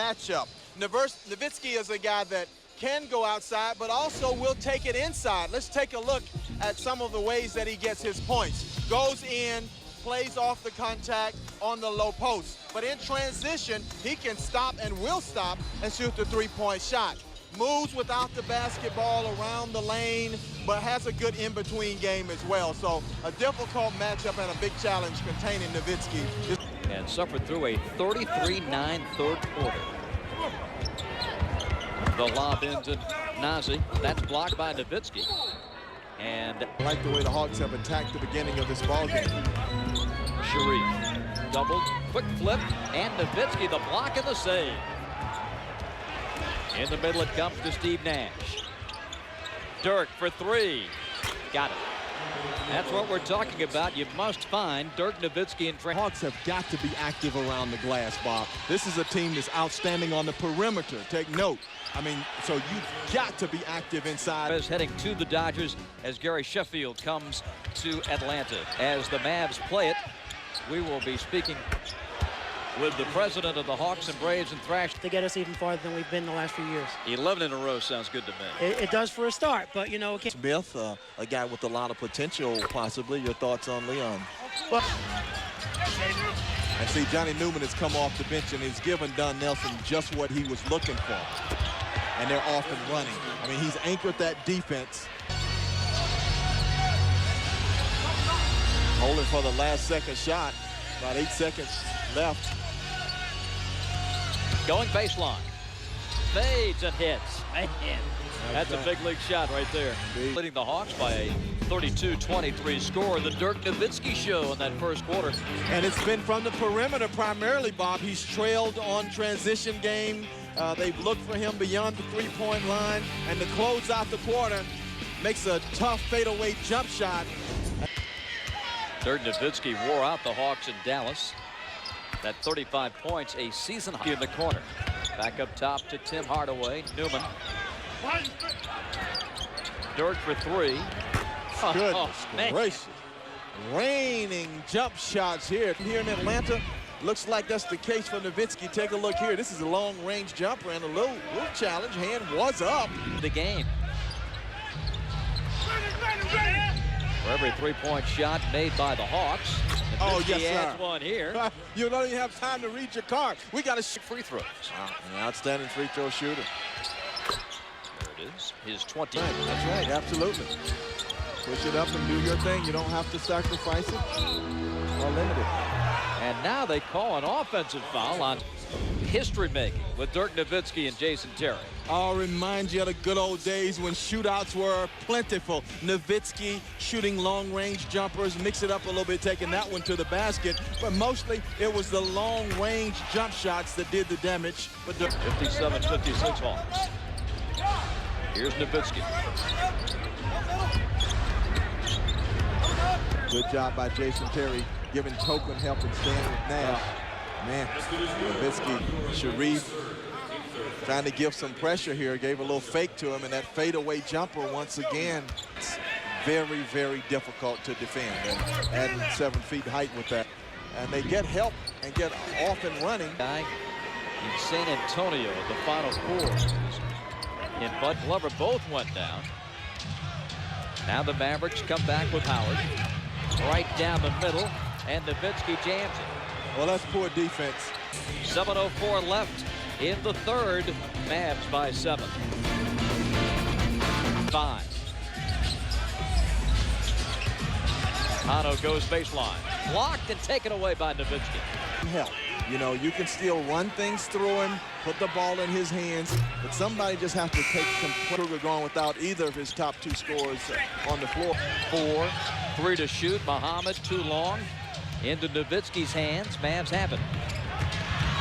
matchup. Nowitzki is a guy that can go outside, but also will take it inside. Let's take a look at some of the ways that he gets his points. Goes in, plays off the contact on the low post. But in transition, he can stop and will stop and shoot the three-point shot. Moves without the basketball around the lane, but has a good in-between game as well. So a difficult matchup and a big challenge containing Nowitzki. And suffered through a 33-9 third quarter. The lob into Nazi. That's blocked by Nowitzki. And I like the way the Hawks have attacked the beginning of this ball game. Sharif doubled, quick flip, and Nowitzki the block and the save. In the middle it comes to Steve Nash. Dirk for three. Got it. That's what we're talking about. You must find Dirk Nowitzki and Hawks have got to be active around the glass, Bob. This is a team that's outstanding on the perimeter. Take note. I mean, so you've got to be active inside. Is heading to the Dodgers as Gary Sheffield comes to Atlanta. As the Mavs play it, we will be speaking with the president of the Hawks and Braves and Thrash. To get us even farther than we've been the last few years. 11 in a row sounds good to me. It does for a start, but you know. Smith, a guy with a lot of potential, possibly. Your thoughts on Leon? Well, and see, Johnny Newman has come off the bench and he's given Don Nelson just what he was looking for. And they're off and running. I mean, he's anchored that defense. Holding for the last second shot. About 8 seconds left. Going baseline. Fades and hits. Man, that's a big league shot right there. Leading the Hawks by a 32-23 score. The Dirk Nowitzki show in that first quarter. And it's been from the perimeter primarily, Bob. He's trailed on transition game. They've looked for him beyond the three-point line. And to close out the quarter, makes a tough fadeaway jump shot. Dirk Nowitzki wore out the Hawks in Dallas. That 35 points, a season high in the corner. Back up top to Tim Hardaway. Newman. Dirk for three. Goodness gracious. Raining jump shots here in Atlanta. Looks like that's the case for Nowitzki. Take a look here. This is a long-range jumper and a little challenge. Hand was up. The game. For every three-point shot made by the Hawks, Nowitzki adds one here. You don't even have time to read your card. We got to shoot free throws. Wow, an outstanding free throw shooter. There it is, his 20. Right, that's right, absolutely. Push it up and do your thing. You don't have to sacrifice it or limit it. And now they call an offensive foul on history-making with Dirk Nowitzki and Jason Terry. I'll remind you of the good old days when shootouts were plentiful. Nowitzki shooting long-range jumpers, mix it up a little bit, taking that one to the basket. But mostly it was the long-range jump shots that did the damage. But 57-56 Hawks. Here's Nowitzki. Good job by Jason Terry, giving token help and staying with Nash. Man, Nowitzki, Sharif, trying to give some pressure here, gave a little fake to him, and that fadeaway jumper once again, it's very, very difficult to defend. And adding 7 feet height with that. And they get help and get off and running. Guy in San Antonio, the Final Four, and Bud Glover both went down. Now the Mavericks come back with Howard. Right down the middle, and Nowitzki jams it. Well, that's poor defense. 7:04 left in the third. Mavs by 7. 5. Hano goes baseline. Blocked and taken away by Nowitzki. Help. You know, you can still run things through him, put the ball in his hands, but somebody just has to take some Kruger going without either of his top 2 scorers on the floor. 4, 3 to shoot. Muhammad too long. Into Nowitzki's hands. Mavs have it.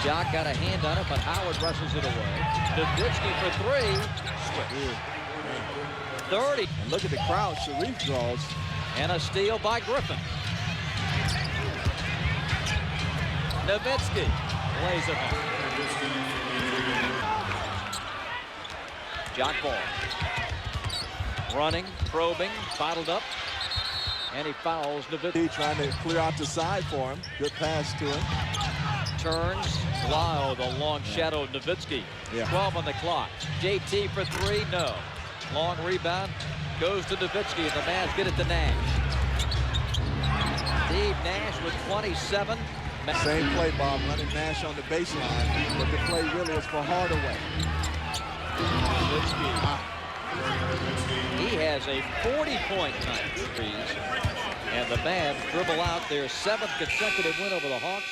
Jock got a hand on it, but Howard rushes it away. Nowitzki for 3. 30. And look at the crowd Sharif draws. And a steal by Griffin. Nowitzki lays it home. Jock ball. Running, probing, bottled up. And he fouls Nowitzki. Trying to clear out the side for him. Good pass to him. Turns, Blau, the long shadow of Nowitzki. Yeah. 12 on the clock. JT for 3, no. Long rebound goes to Nowitzki, and the Mavs get it to Nash. Steve Nash with 27. Same play, Bob, running Nash on the baseline, but the play really is for Hardaway. He has a 40-point night for threes, and the Mavs dribble out their 7th consecutive win over the Hawks.